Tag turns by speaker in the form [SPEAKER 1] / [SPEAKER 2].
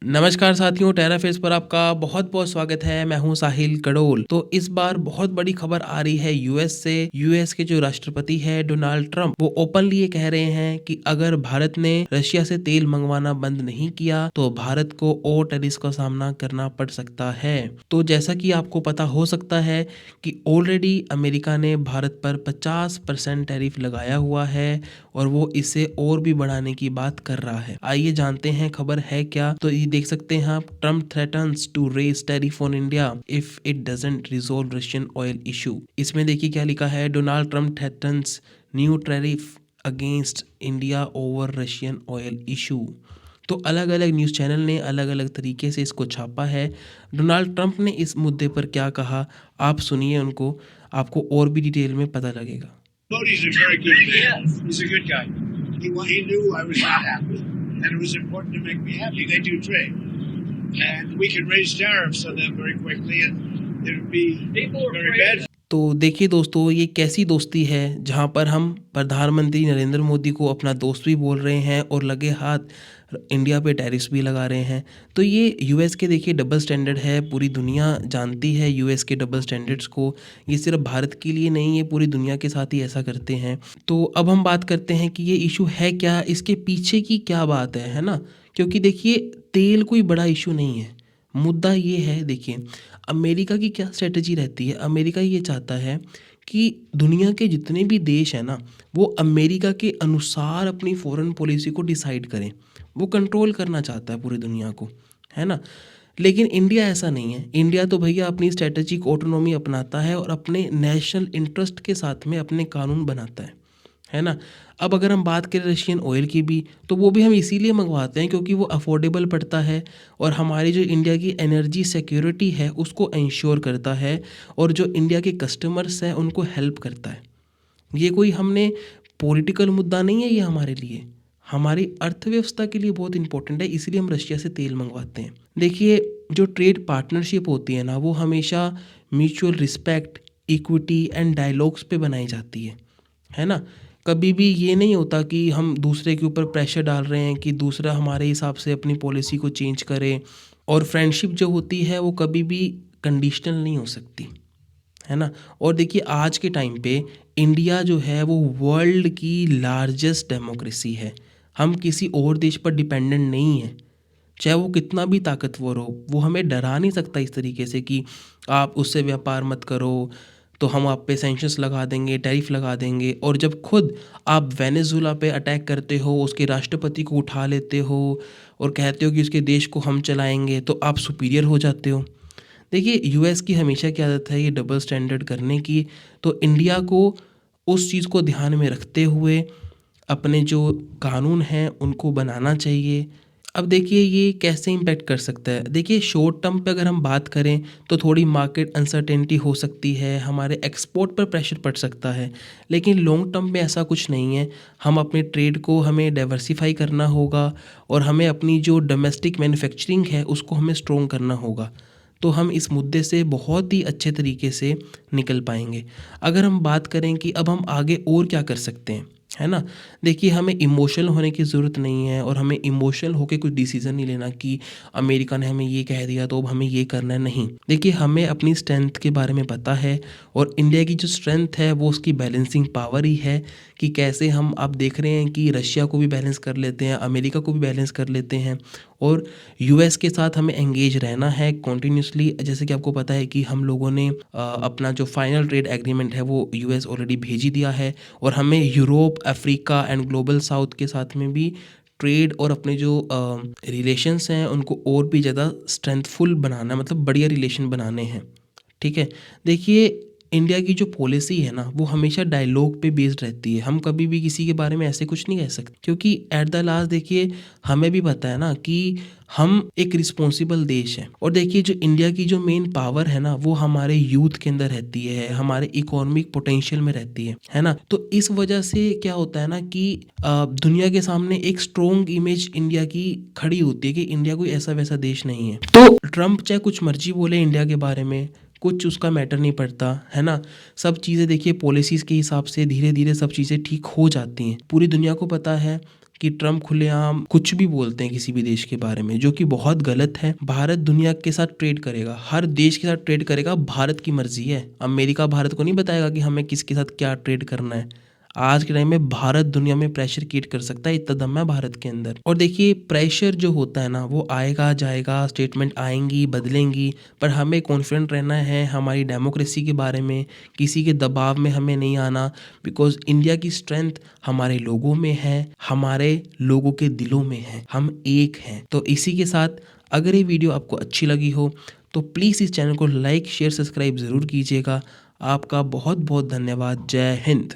[SPEAKER 1] नमस्कार साथियों, टेरा फेस पर आपका बहुत बहुत स्वागत है। मैं हूं साहिल कड़ोल। तो इस बार बहुत बड़ी खबर आ रही है यूएस से। यूएस के जो राष्ट्रपति है डोनाल्ड ट्रंप, वो ओपनली ये कह रहे हैं कि अगर भारत ने रशिया से तेल मंगवाना बंद नहीं किया तो भारत को और टैरिफ का सामना करना पड़ सकता है। तो जैसा कि आपको पता हो सकता है कि ऑलरेडी अमेरिका ने भारत पर 50% टैरिफ लगाया हुआ है और वो इसे और भी बढ़ाने की बात कर रहा है। आइए जानते हैं खबर है क्या। तो ये देख सकते हैं आप, Trump threatens to raise tariff on India if it doesn't resolve Russian oil issue. इसमें देखिए क्या लिखा है, Donald Trump threatens new tariff against India over Russian oil issue. तो अलग अलग न्यूज़ चैनल ने अलग अलग तरीके से इसको छापा है। डोनाल्ड ट्रंप ने इस मुद्दे पर क्या कहा, आप सुनिए उनको, आपको और भी डिटेल में पता लगेगा।
[SPEAKER 2] Modi's a very good man. He's a good guy. He knew I was not happy, and it was important to make me happy. They do trade, and we can raise tariffs on them very quickly, and it would be very bad.
[SPEAKER 1] तो देखिए दोस्तों, ये कैसी दोस्ती है जहाँ पर हम प्रधानमंत्री नरेंद्र मोदी को अपना दोस्त भी बोल रहे हैं और लगे हाथ इंडिया पे टैरिफ्स भी लगा रहे हैं। तो ये यूएस के देखिए डबल स्टैंडर्ड है, पूरी दुनिया जानती है यूएस के डबल स्टैंडर्ड्स को। ये सिर्फ भारत के लिए नहीं है, पूरी दुनिया के साथ ही ऐसा करते हैं। तो अब हम बात करते हैं कि ये इशू है क्या, इसके पीछे की क्या बात है ना। क्योंकि देखिए तेल कोई बड़ा इशू नहीं है, मुद्दा ये है। देखिए अमेरिका की क्या स्ट्रेटजी रहती है, अमेरिका ये चाहता है कि दुनिया के जितने भी देश हैं ना, वो अमेरिका के अनुसार अपनी फॉरेन पॉलिसी को डिसाइड करें। वो कंट्रोल करना चाहता है पूरी दुनिया को, है ना। लेकिन इंडिया ऐसा नहीं है। इंडिया तो भैया अपनी स्ट्रेटेजिक ऑटोनॉमी अपनाता है और अपने नेशनल इंटरेस्ट के साथ में अपने कानून बनाता है ना। अब अगर हम बात करें रशियन ऑयल की भी, तो वो भी हम इसीलिए मंगवाते हैं क्योंकि वो अफोर्डेबल पड़ता है और हमारी जो इंडिया की एनर्जी सिक्योरिटी है उसको इंश्योर करता है और जो इंडिया के कस्टमर्स हैं उनको हेल्प करता है। ये कोई हमने पॉलिटिकल मुद्दा नहीं है, ये हमारे लिए, हमारी अर्थव्यवस्था के लिए बहुत इंपॉर्टेंट है, इसलिए हम रशिया से तेल मंगवाते हैं। देखिए जो ट्रेड पार्टनरशिप होती है ना, वो हमेशा mutual respect, equity and dialogues पे बनाई जाती है ना। कभी भी ये नहीं होता कि हम दूसरे के ऊपर प्रेशर डाल रहे हैं कि दूसरा हमारे हिसाब से अपनी पॉलिसी को चेंज करे। और फ्रेंडशिप जो होती है वो कभी भी कंडीशनल नहीं हो सकती, है ना। और देखिए आज के टाइम पे इंडिया जो है वो वर्ल्ड की लार्जेस्ट डेमोक्रेसी है। हम किसी और देश पर डिपेंडेंट नहीं है, चाहे वो कितना भी ताकतवर हो। वो हमें डरा नहीं सकता इस तरीके से कि आप उससे व्यापार मत करो तो हम आप पे सैंक्शंस लगा देंगे, टैरिफ लगा देंगे। और जब खुद आप वेनेजुला पे अटैक करते हो, उसके राष्ट्रपति को उठा लेते हो और कहते हो कि उसके देश को हम चलाएंगे, तो आप सुपीरियर हो जाते हो। देखिए यूएस की हमेशा की आदत है ये डबल स्टैंडर्ड करने की। तो इंडिया को उस चीज़ को ध्यान में रखते हुए अपने जो कानून हैं उनको बनाना चाहिए। अब देखिए ये कैसे इम्पैक्ट कर सकता है। देखिए शॉर्ट टर्म पे अगर हम बात करें तो थोड़ी मार्केट अनसर्टेनिटी हो सकती है, हमारे एक्सपोर्ट पर प्रेशर पड़ सकता है। लेकिन लॉन्ग टर्म में ऐसा कुछ नहीं है। हम अपने ट्रेड को हमें डाइवर्सिफाई करना होगा और हमें अपनी जो डोमेस्टिक मैन्युफैक्चरिंग है उसको हमें स्ट्रॉन्ग करना होगा। तो हम इस मुद्दे से बहुत ही अच्छे तरीके से निकल पाएंगे। अगर हम बात करें कि अब हम आगे और क्या कर सकते हैं, है ना। देखिए हमें इमोशनल होने की ज़रूरत नहीं है और हमें इमोशनल होकर कुछ डिसीज़न नहीं लेना कि अमेरिका ने हमें ये कह दिया तो अब हमें ये करना है। नहीं, देखिए हमें अपनी स्ट्रेंथ के बारे में पता है और इंडिया की जो स्ट्रेंथ है वो उसकी बैलेंसिंग पावर ही है कि कैसे हम, आप देख रहे हैं कि रशिया को भी बैलेंस कर लेते हैं, अमेरिका को भी बैलेंस कर लेते हैं और यूएस के साथ हमें एंगेज रहना है कॉन्टीन्यूसली। जैसे कि आपको पता है कि हम लोगों ने अपना जो फाइनल ट्रेड एग्रीमेंट है वो यूएस ऑलरेडी भेज ही दिया है और हमें Europe, Africa and global south के साथ में भी ट्रेड और अपने जो रिलेशंस हैं उनको और भी ज़्यादा स्ट्रेंथफुल बनाना, मतलब बढ़िया रिलेशन बनाने हैं। ठीक है, देखिए इंडिया की जो पॉलिसी है ना वो हमेशा डायलॉग पे बेस्ड रहती है। हम कभी भी किसी के बारे में ऐसे कुछ नहीं कह सकते क्योंकि एट द लास्ट देखिए हमें भी पता है ना कि हम एक रिस्पॉन्सिबल देश हैं। और देखिए जो इंडिया की जो मेन पावर है ना वो हमारे यूथ के अंदर रहती है, हमारे इकोनॉमिक पोटेंशियल में रहती है ना। तो इस वजह से क्या होता है ना कि दुनिया के सामने एक स्ट्रॉन्ग इमेज इंडिया की खड़ी होती है कि इंडिया कोई ऐसा वैसा देश नहीं है। तो ट्रम्प चाहे कुछ मर्जी बोले इंडिया के बारे में, कुछ उसका मैटर नहीं पड़ता, है ना। सब चीज़ें देखिए पॉलिसीज़ के हिसाब से धीरे धीरे सब चीज़ें ठीक हो जाती हैं। पूरी दुनिया को पता है कि ट्रम्प खुलेआम कुछ भी बोलते हैं किसी भी देश के बारे में, जो कि बहुत गलत है। भारत दुनिया के साथ ट्रेड करेगा, हर देश के साथ ट्रेड करेगा, भारत की मर्जी है। अमेरिका भारत को नहीं बताएगा कि हमें किसके साथ क्या ट्रेड करना है। आज के टाइम में भारत दुनिया में प्रेशर क्रिएट कर सकता है, इतना दम है भारत के अंदर। और देखिए प्रेशर जो होता है ना, वो आएगा जाएगा, स्टेटमेंट आएंगी बदलेंगी, पर हमें कॉन्फिडेंट रहना है हमारी डेमोक्रेसी के बारे में, किसी के दबाव में हमें नहीं आना। बिकॉज इंडिया की स्ट्रेंथ हमारे लोगों में है, हमारे लोगों के दिलों में है, हम एक हैं। तो इसी के साथ अगर ये वीडियो आपको अच्छी लगी हो तो प्लीज़ इस चैनल को लाइक शेयर सब्सक्राइब ज़रूर कीजिएगा। आपका बहुत बहुत धन्यवाद। जय हिंद।